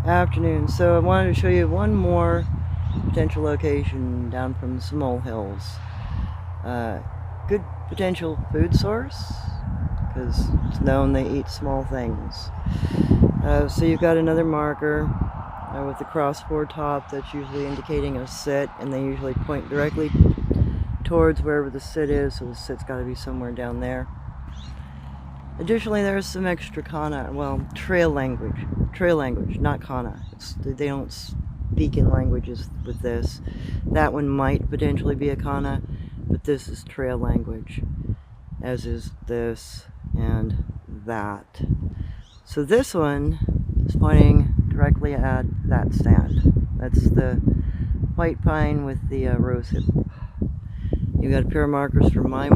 Afternoon. So I wanted to show you one more potential location down from some molehills. Good potential food source because it's known they eat small things. So you've got another marker with the cross-four top that's usually indicating a sit, and they usually point directly towards wherever the sit is, so the sit's got to be somewhere down there. Additionally, there's some extra kana, well, trail language, not kana. They don't speak in languages with this. That one might potentially be a kana, but this is trail language, as is this and that. So this one is pointing directly at that stand. That's the white pine with the rosehip. You got a pair of markers for my,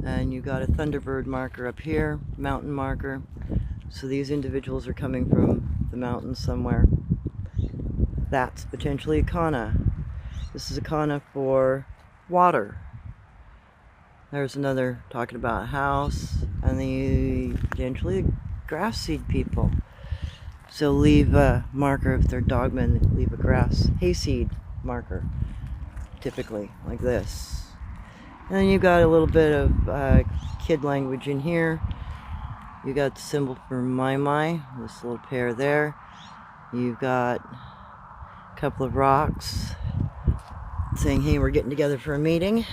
and you got a thunderbird marker up here, mountain marker. So these individuals are coming from the mountains somewhere. That's potentially a kana. This is a kana for water. There's another talking about a house, and the potentially grass seed people. So leave a marker if they're dogmen, leave a grass hayseed marker, typically like this. And then you got a little bit of kid language in here. You got the symbol for my, this little pair there. You've got a couple of rocks saying, hey, we're getting together for a meeting.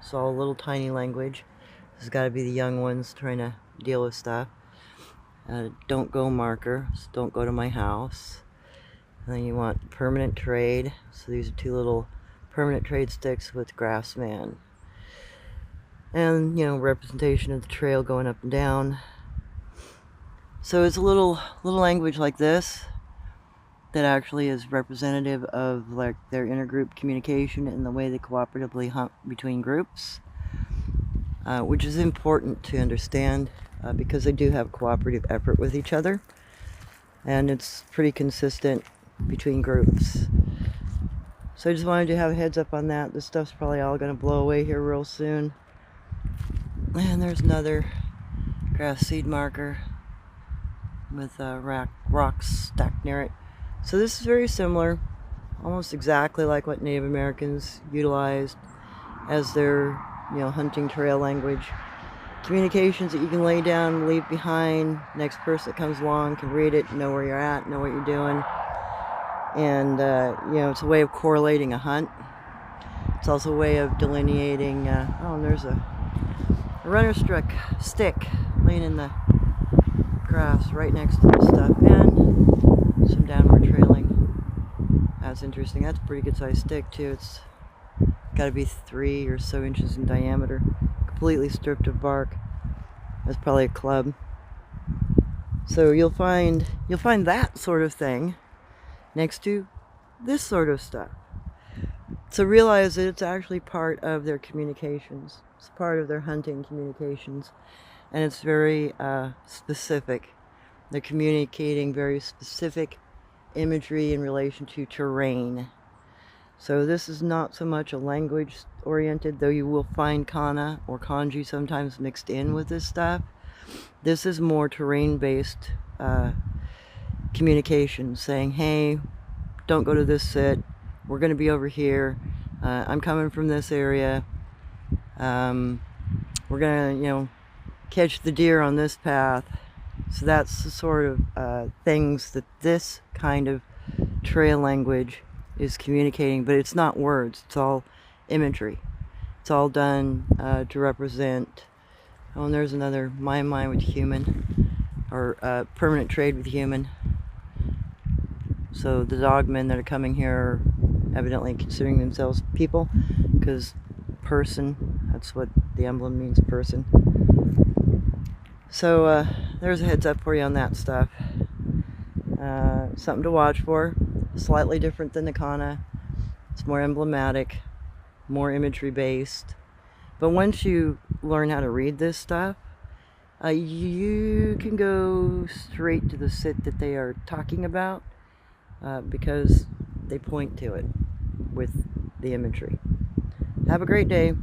It's all a little tiny language. This has got to be the young ones trying to deal with stuff. Don't go marker, so don't go to my house. And then you want permanent trade. So these are two little permanent trade sticks with grassman. And, you know, representation of the trail going up and down. So it's a little language like this that actually is representative of like their intergroup communication and the way they cooperatively hunt between groups, which is important to understand because they do have cooperative effort with each other, and it's pretty consistent between groups. So I just wanted to have a heads up on that. This stuff's probably all going to blow away here real soon. And there's another grass seed marker with rocks stacked near it. So this is very similar, almost exactly like what Native Americans utilized as their, hunting trail language. Communications that you can lay down and leave behind. Next person that comes along can read it, know where you're at, know what you're doing. And, it's a way of correlating a hunt. It's also a way of delineating, there's a runner stick laying in the grass right next to the stuff, and some downward trailing. That's interesting. That's a pretty good sized stick too. It's got to be 3 or so inches in diameter, completely stripped of bark. That's probably a club. So you'll find that sort of thing next to this sort of stuff. So realize that it's actually part of their communications. It's part of their hunting communications, and it's very specific. They're communicating very specific imagery in relation to terrain. So this is not so much a language oriented, though you will find kana or kanji sometimes mixed in with this stuff. This is more terrain based communication, saying, hey, don't go to this sit, we're going to be over here, I'm coming from this area, we're going to catch the deer on this path. So that's the sort of things that this kind of trail language is communicating, but it's not words, it's all imagery. It's all done to represent, and there's another my with human, or permanent trade with human. So the dogmen that are coming here are evidently considering themselves people, because person, that's what the emblem means, person. So there's a heads up for you on that stuff. Something to watch for. Slightly different than the kana. It's more emblematic, more imagery based. But once you learn how to read this stuff, you can go straight to the sit that they are talking about, because they point to it with the imagery. Have a great day.